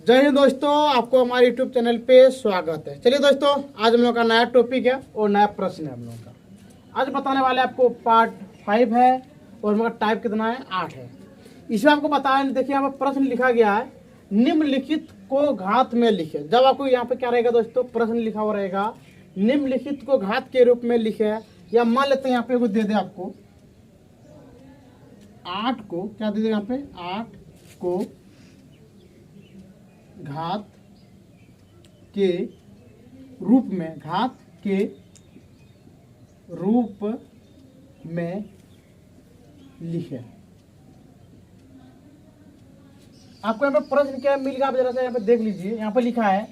जय हिंद दोस्तों, आपको हमारे यूट्यूब चैनल पे स्वागत है। चलिए दोस्तों, आज हम लोग का नया टॉपिक है और नया प्रश्न है हम लोग का। आज बताने वाले आपको पार्ट 5 है और हमारा टाइप कितना है 8 है। इसमें आपको बताया, देखिए यहाँ पर प्रश्न लिखा गया है निम्नलिखित को घात में लिखे। जब आपको यहाँ पे क्या रहेगा दोस्तों, प्रश्न लिखा हुआ रहेगा निम्नलिखित को घात के रूप में लिखे, या मान लेते हैं यहाँ पे दे दे आपको 8 को, क्या दे दे यहाँ पे 8 को घात के रूप में, घात के रूप में लिखे। आपको यहाँ पे प्रश्न क्या मिल गया, आप जरा सा यहाँ पे देख लीजिए। यहाँ पे लिखा है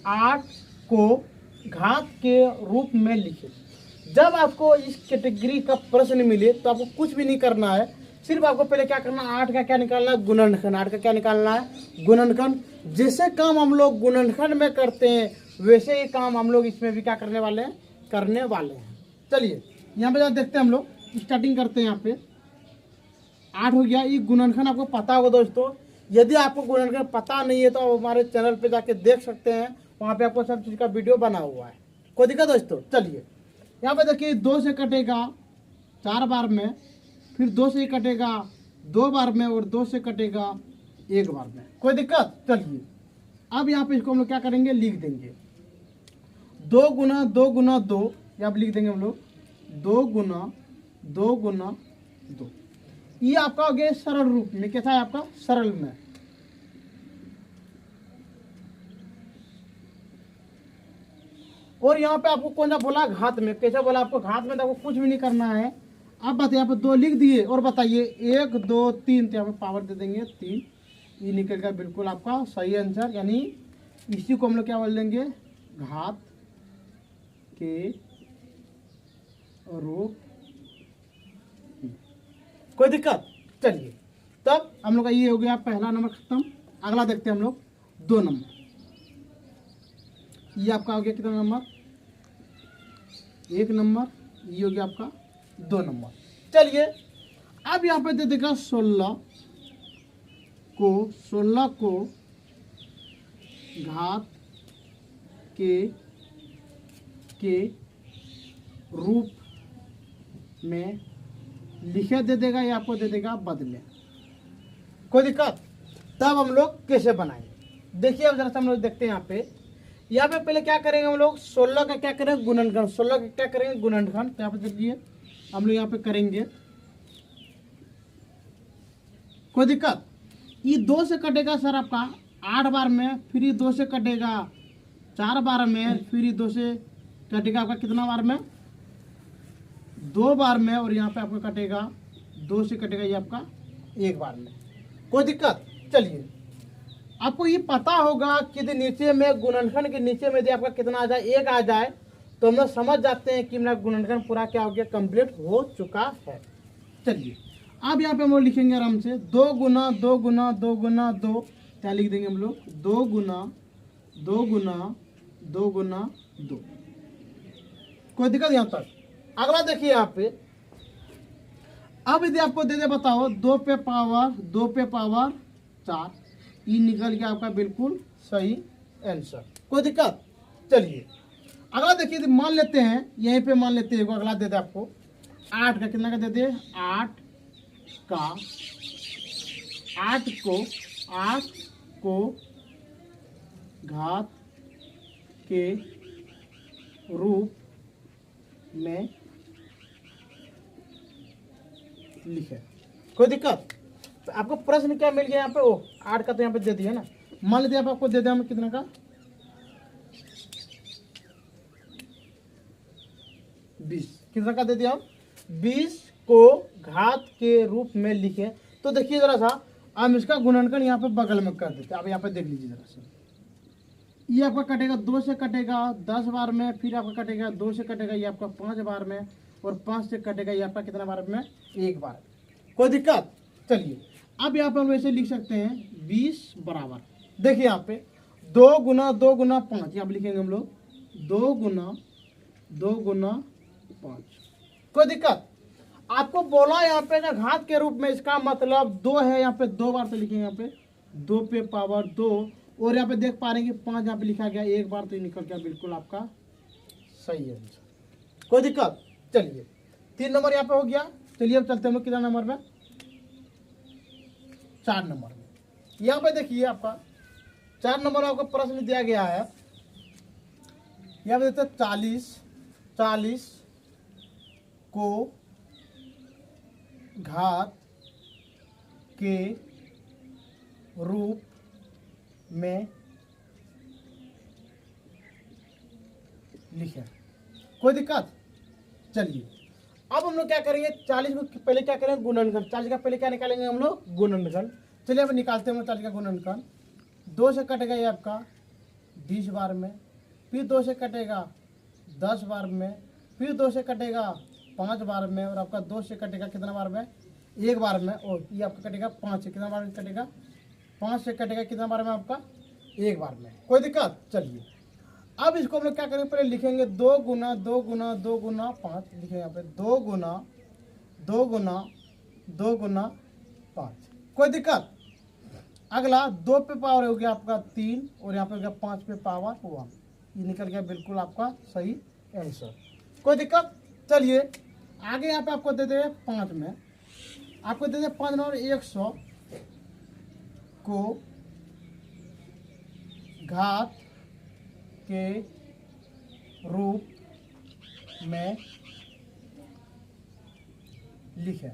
8 को घात के रूप में लिखे। जब आपको इस कैटेगरी का प्रश्न मिले तो आपको कुछ भी नहीं करना है, सिर्फ आपको पहले क्या करना है, 8 का क्या निकालना है, गुणनखंड। 8 का क्या निकालना है, गुणनखंड। जैसे काम हम लोग गुणनखंड में करते हैं वैसे ही काम हम लोग इसमें भी क्या करने वाले हैं। चलिए यहाँ पे जरा देखते हैं, हम लोग स्टार्टिंग करते हैं। यहाँ पे 8 हो गया। ये गुणनखंड आपको पता होगा दोस्तों। यदि आपको गुणनखंड पता नहीं है तो आप हमारे चैनल पे जाके देख सकते हैं, वहाँ पे आपको सब चीज़ का वीडियो बना हुआ है। कोई दिक्कत दोस्तों। चलिए यहाँ पे देखिए 2 से कटेगा 4 बार में, फिर 2 से कटेगा 2 बार में, और 2 से कटेगा 1 बार में। कोई दिक्कत। चलिए अब यहाँ पे इसको हम लोग क्या करेंगे, लिख देंगे 2 गुना 2 गुना 2। यहाँ पे लिख देंगे हम लोग 2 गुना 2 गुना 2। ये आपका हो गया सरल रूप में। कैसा है आपका, सरल में। और यहाँ पे आपको कौन सा बोला, घात में। कैसा बोला आपको, घात में। तो आपको कुछ भी नहीं करना है। अब बताइए, यहाँ पे 2 लिख दिए और बताइए 1 2 3, तो यहाँ पे पावर दे देंगे 3। ये निकल गया बिल्कुल आपका सही आंसर। यानी इसी को हम लोग क्या बोल देंगे, घात के रूप। कोई दिक्कत। चलिए तब हम लोग का ये हो गया पहला नंबर खत्म। अगला देखते हैं हम लोग 2 नंबर। ये आपका हो गया कितना नंबर, 1 नंबर। ये हो गया आपका 2 नंबर। चलिए अब यहाँ पे दे देगा 16 को घात के रूप में लिखे दे देगा, या आपको दे देगा बदले। कोई दिक्कत। तब हम लोग कैसे बनाएंगे, देखिए अब जरा सा हम लोग देखते हैं। यहाँ पे पहले क्या करेंगे हम लोग, 16 का क्या करेंगे, गुणनखंड। 16 का क्या करेंगे, गुणनखंड। तो यहाँ पे देखिए हम लोग यहाँ पे करेंगे। कोई दिक्कत। ये 2 से कटेगा सर आपका 8 बार में, फिर ये 2 से कटेगा 4 बार में, फिर ये 2 से कटेगा आपका कितना बार में, 2 बार में, और यहाँ पे आपका कटेगा 2 से कटेगा ये आपका 1 बार में। कोई दिक्कत। चलिए आपको ये पता होगा कि यदि नीचे में गुणनखंड के नीचे में यदि आपका कितना आ जाए, 1 आ जाए, तो हम लोग समझ जाते हैं कि मेरा गुणनखंड पूरा क्या हो गया, कंप्लीट हो चुका है। चलिए अब यहाँ पे हम लोग लिखेंगे आराम से 2 गुना 2 गुना 2 गुना 2। क्या लिख देंगे हम लोग, 2 गुना 2 गुना 2 गुना 2। कोई दिक्कत यहाँ तक। अगला देखिए यहाँ पे, अब यदि आपको दे दे बताओ 2 पे पावर 4। ये निकल गया आपका बिल्कुल सही आंसर। कोई दिक्कत। चलिए अगला देखिए, मान लेते हैं यहीं पे, मान लेते हैं अगला दे दे आपको 8 का, कितना का दे दे, 8 को घात के रूप में लिखे। कोई दिक्कत। तो आपको प्रश्न क्या मिल गया यहाँ पे, 8 का तो यहाँ पे दे दिया ना। मान लीजिए आपको दे दिया हमें कितना का, 20। कितना का दे दिया हम, 20 को घात के रूप में लिखे। तो देखिए जरा सा, हम इसका गुणनखंड यहाँ पे बगल में कर देते हैं। आप यहाँ पे देख लीजिए जरा सा। ये आपका कटेगा 2 से कटेगा 10 बार में, फिर आपका कटेगा 2 से कटेगा ये आपका 5 बार में, और 5 से कटेगा ये आपका कितना बार में, 1 बार। कोई दिक्कत। चलिए अब यहाँ पे हम ऐसे लिख सकते हैं 20 बराबर, देखिए यहाँ पे 2 गुना 2 गुना 5। यहाँ पे लिखेंगे हम लोग 2 गुना 2 गुना 5। कोई दिक्कत। आपको बोला यहाँ पे ना घात के रूप में, इसका मतलब 2 है। यहाँ पे 2 बार से लिखेंगे, यहाँ पे 2 पे पावर 2, और यहाँ पे देख पा रहे हैं कि 5 यहाँ पे लिखा गया एक बार, तो ये निकल गया बिल्कुल आपका सही है आंसर। कोई दिक्कत? चलिए 3 नंबर यहाँ पे हो गया। चलिए अब चलते हैं हम लोग कितना नंबर में, 4 नंबर में। यहाँ पे देखिए आपका 4 नंबर आपको प्रश्न दिया गया है। यहाँ पे देते 40 को घात के रूप में लिखें। कोई दिक्कत? चलिए अब हम लोग क्या करेंगे, 40 को पहले क्या करेंगे, गुणनखंड। 40 का पहले क्या निकालेंगे हम लोग, गुणनखंड। चलिए अब निकालते हैं हम 40 का गुणनखंड। 2 से कटेगा ये आपका 20 बार में, फिर 2 से कटेगा 10 बार में, फिर 2 से कटेगा 5 बार में, और आपका 2 से कटेगा कितना बार में, 1 बार में। और ये आपका कटेगा 5 से, कितना बार में कटेगा, 5 से कटेगा कितना बार में आपका, 1 बार में। कोई दिक्कत? चलिए अब इसको हम लोग क्या करेंगे, पहले लिखेंगे 2 गुना 2 गुना 2 गुना 5, लिखेंगे यहाँ पे 2 गुना 2 गुना 2 गुना 5। कोई दिक्कत? अगला 2 पे पावर हो गया आपका 3, और यहाँ पे हो गया 5 पे पावर 1। ये निकल गया बिल्कुल आपका सही आंसर। कोई दिक्कत? चलिए आगे यहाँ पे आपको दे दे 5 में, आपको दे दे 5 नंबर 100 को घात के रूप में लिखें।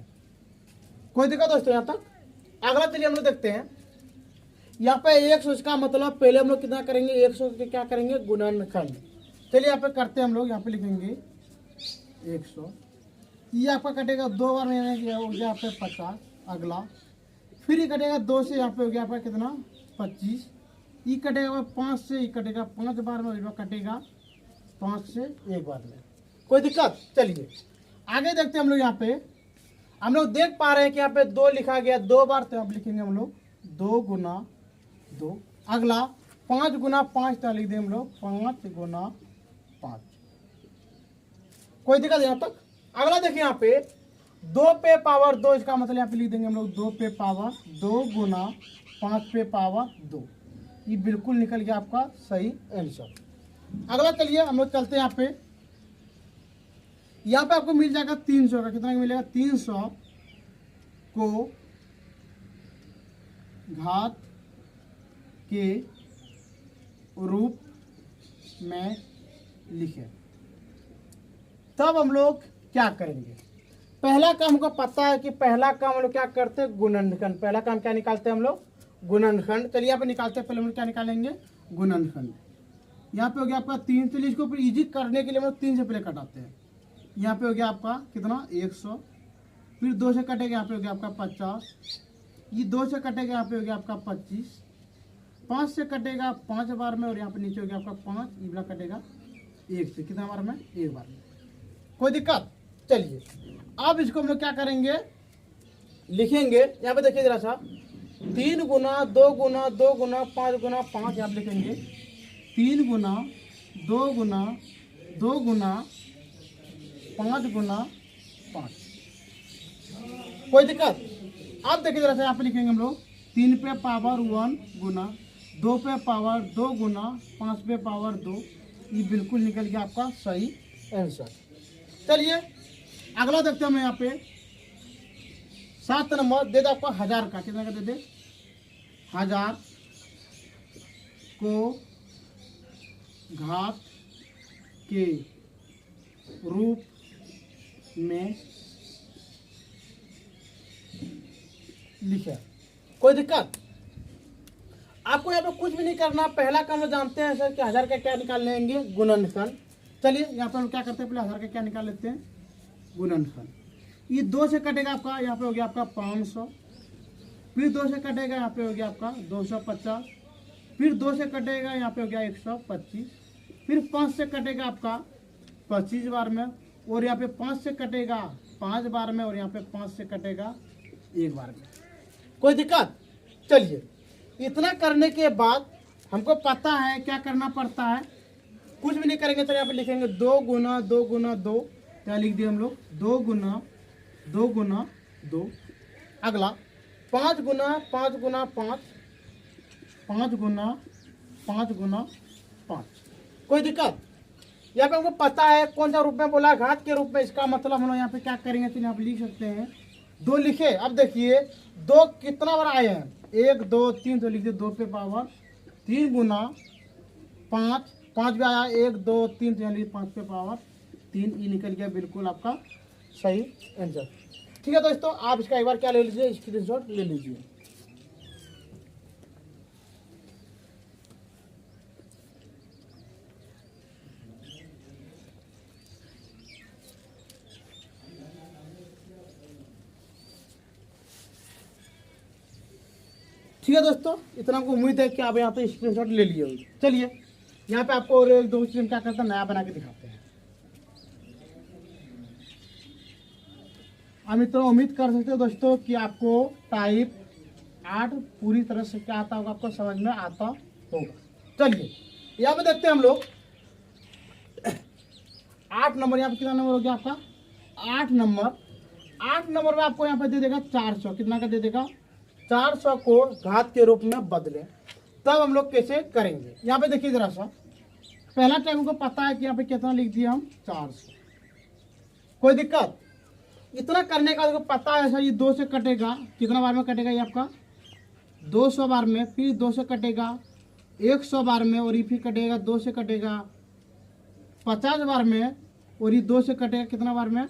कोई दिक्कत दोस्तों यहाँ तक? अगला चलिए हम लोग देखते हैं। यहाँ पे 100 का मतलब पहले हम लोग कितना करेंगे, 100 के क्या करेंगे, गुणनखंड। चलिए यहाँ पे करते हैं हम लोग, यहाँ पे लिखेंगे 100, ये आपका कटेगा 2 बार में, हो गया यहाँ पे 50। अगला फिर ये कटेगा 2 से, यहाँ पे हो गया आपका कितना, 25। ये कटेगा 5 से, ये कटेगा 5 बार में, और कटेगा 5 से 1 बार में। कोई दिक्कत? चलिए आगे देखते हैं हम लोग। यहाँ पे हम लोग देख पा रहे हैं कि यहाँ पे 2 लिखा गया 2 बार, तो अब लिखेंगे हम लोग 2 गुना 2। अगला 5 गुना 5, तो लिख दें हम लोग 5 गुना 5। कोई दिक्कत यहाँ तक? अगला देखिए यहाँ पे 2 पे पावर 2, इसका मतलब यहाँ पे लिख देंगे हम लोग 2 पे पावर 2 गुना 5 पे पावर 2। ये बिल्कुल निकल गया आपका सही आंसर। अगला चलिए हम लोग चलते हैं यहाँ पे आपको मिल जाएगा 300 का, कितना मिलेगा, 300 को घात के रूप में लिखें। तब हम लोग क्या करेंगे, पहला काम हमको पता है कि पहला काम हम लोग क्या करते हैं, गुणनखंड। पहला काम क्या निकालते हैं हम लोग, गुणनखंड। चलिए यहाँ पे निकालते हैं, पहले हम लोग क्या निकालेंगे, गुणनखंड। यहाँ पे हो गया आपका 3, चलिए इसको फिर इजी करने के लिए हम लोग 3 से पहले कटाते हैं। यहाँ पे हो गया आपका कितना, 100, फिर 2 से कटेगा, यहाँ पे हो गया आपका 50, ये 2 से कटेगा, यहाँ पे हो गया आपका 25, 5 से कटेगा 5 बार में, और यहाँ पे नीचे हो गया आपका 5, ये वाला कटेगा 1 से, कितना बार में, 1 बार में। कोई दिक्कत? चलिए अब इसको हम लोग क्या करेंगे, लिखेंगे। यहाँ पे देखिए जरा सा, 3 गुना 2 गुना 2 गुना 5 गुना 5, यहाँ पे लिखेंगे 3 गुना 2 गुना 2 गुना 5 गुना 5। कोई दिक्कत? अब देखिए जरा सा, यहाँ पे लिखेंगे हम लोग 3 पे पावर 1 गुना 2 पे पावर 2 गुना 5 पे पावर 2। ये बिल्कुल निकल गया आपका सही आंसर। चलिए अगला देखते हैं हम यहाँ पे 7 नंबर दे दे आपको 1000 का, कितना का दे दे, 1000 को घात के रूप में लिखे। कोई दिक्कत? आपको यहाँ पे कुछ भी नहीं करना, पहला काम हम जानते हैं सर कि 1000 का क्या निकाल लेंगे, गुणनखंड। चलिए यहाँ पे हम क्या करते हैं, पहले 1000 का क्या निकाल लेते हैं, गुणनखंड। ये 2 से कटेगा आपका, यहाँ पे हो गया आपका 500, फिर 2 से कटेगा, यहाँ पे हो गया आपका 250, फिर 2 से कटेगा, यहाँ पे हो गया 125, फिर 5 से कटेगा आपका 25 बार में, और यहाँ पे 5 से कटेगा 5 बार में, और यहाँ पे 5 से कटेगा 1 बार में। कोई दिक्कत? चलिए इतना करने के बाद हमको पता है क्या करना पड़ता है, कुछ भी नहीं करेंगे। तो यहाँ पे लिखेंगे 2 गुना 2 गुना 2, क्या लिख दिए हम लोग, 2 गुना 2 गुना 2। अगला 5 गुना 5 गुना 5, 5 गुना 5 गुना 5। कोई दिक्कत? यहाँ पे हमको पता है कौन सा रूप में बोला, घात के रूप में। इसका मतलब हम लोग यहाँ पे क्या करेंगे, तो यहाँ पे लिख सकते हैं 2 लिखे। अब देखिए 2 कितना बार आए हैं, 1 2 3, तो लिख दिए 2 पे पावर 3 गुना 5, 5 भी आया, 1 2 3, तो यहाँ लिखिए 5 पे पावर 3। ये निकल गया बिल्कुल आपका सही आंसर। ठीक है दोस्तों, आप इसका एक बार क्या ले लीजिए, स्क्रीनशॉट ले लीजिए। ठीक है दोस्तों, इतना हमको उम्मीद है कि आप यहाँ पे स्क्रीनशॉट ले लिए होंगे। चलिए यहाँ पे आपको और 1 2 चीज क्या करते हैं, नया बना के दिखाते हैं। हम इतना उम्मीद कर सकते हैं दोस्तों कि आपको टाइप 8 पूरी तरह से क्या आता होगा, आपको समझ में आता होगा। चलिए यहाँ पे देखते हैं हम लोग 8 नंबर। यहाँ पे कितना नंबर हो गया आपका, 8 नंबर। 8 नंबर में आपको यहाँ पे दे देगा 400। कितना का दे देगा, 400 को घात के रूप में बदले। तब हम लोग कैसे करेंगे, यहाँ पे देखिए जरा सा। पहला टाइम को पता है कि यहाँ पे कितना लिख दिया हम, 400। कोई दिक्कत? इतना करने का आपको पता है सर, ये 2 से कटेगा, कितना बार में कटेगा ये आपका 200 बार में, फिर 2 से कटेगा 100 बार में, और ये फिर कटेगा 2 से कटेगा 50 बार में, और ये 2 से कटेगा कितना बार में,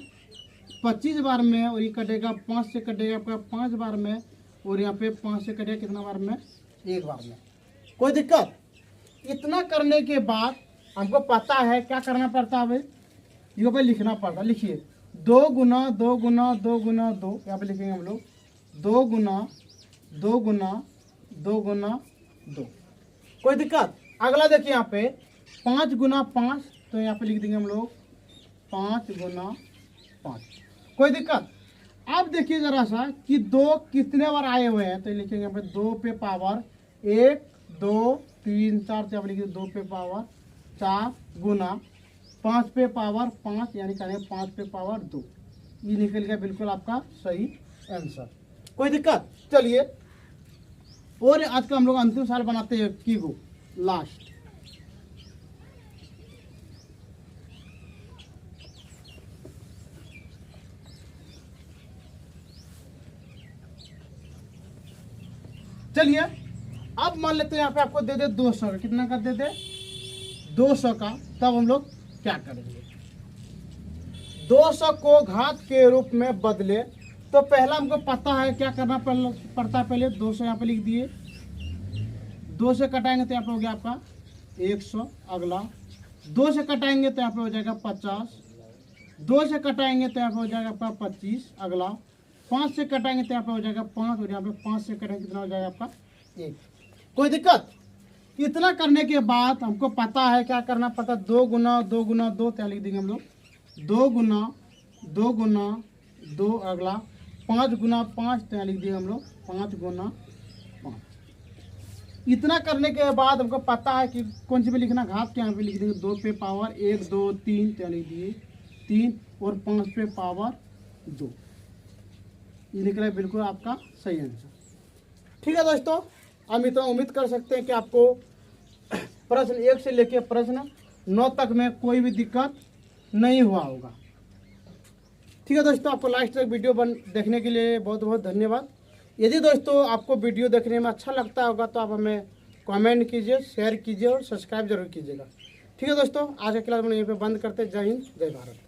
25 बार में, और ये कटेगा 5 से कटेगा आपका 5 बार में, और यहाँ पे 5 से कटेगा कितना बार में, 1 बार में। कोई दिक्कत? इतना करने के बाद हमको पता है क्या करना पड़ता है, भाई ये पे लिखना पड़ता है। लिखिए 2 गुना 2 गुना 2 गुना 2, यहाँ पे लिखेंगे हम लोग 2 गुना 2 गुना 2 गुना 2। कोई दिक्कत? अगला देखिए यहाँ पे 5 गुना 5, तो यहाँ पे लिख देंगे हम लोग 5 गुना 5। कोई दिक्कत? अब देखिए जरा सा कि 2 कितने बार आए हुए हैं, तो लिखेंगे यहाँ पे 2 पे पावर 1 2 3 4, तो यहाँ पे लिखिए 2 पे पावर 4 गुना 5 पे पावर 5, यानी करेंगे 5 पे पावर 2। ये निकल गया बिल्कुल आपका सही आंसर। कोई दिक्कत? चलिए और आज का हम लोग अंतिम सवाल बनाते हैं की को लास्ट। चलिए अब मान लेते हैं यहाँ पे आपको दे दे 200 का, कितना का दे दे 200 का। तब हम लोग क्या करेंगे, 200 को घात के रूप में बदले। तो पहला हमको पता है क्या करना पड़ता है, पहले 200 यहाँ पे लिख दिए, 2 से कटाएंगे तो यहाँ पे हो गया आपका 100। अगला 2 से कटाएंगे तो यहाँ पे हो जाएगा 50, 2 से कटाएंगे तो यहाँ पे हो जाएगा आपका 25। अगला 5 से कटाएंगे तो यहाँ पे हो जाएगा 5, और यहाँ पे 5 से कटाएंगे कितना हो जाएगा आपका 1। कोई दिक्कत? इतना करने के बाद हमको पता है क्या करना पड़ता है, 2 गुना 2 गुना 2, तो लिख देंगे हम लोग 2 गुना 2 गुना 2। अगला 5 गुना 5, तो लिख देंगे हम लोग 5 गुना 5। इतना करने के बाद हमको पता है कि कौन सी पे लिखना, घात के यहाँ पे लिख देंगे 2 पे पावर 1 2 3, तो लिख दिए 3, और 5 पे पावर 2। ये निकला बिल्कुल आपका सही आंसर। ठीक है दोस्तों, हम इतना उम्मीद कर सकते हैं कि आपको प्रश्न 1 से लेकर प्रश्न 9 तक में कोई भी दिक्कत नहीं हुआ होगा। ठीक है दोस्तों, आपको लास्ट तक वीडियो देखने के लिए बहुत बहुत धन्यवाद। यदि दोस्तों आपको वीडियो देखने में अच्छा लगता होगा तो आप हमें कमेंट कीजिए, शेयर कीजिए और सब्सक्राइब जरूर कीजिएगा। ठीक है दोस्तों, आज का क्लास हम यहीं पे बंद करते हैं। जय हिंद, जय भारत।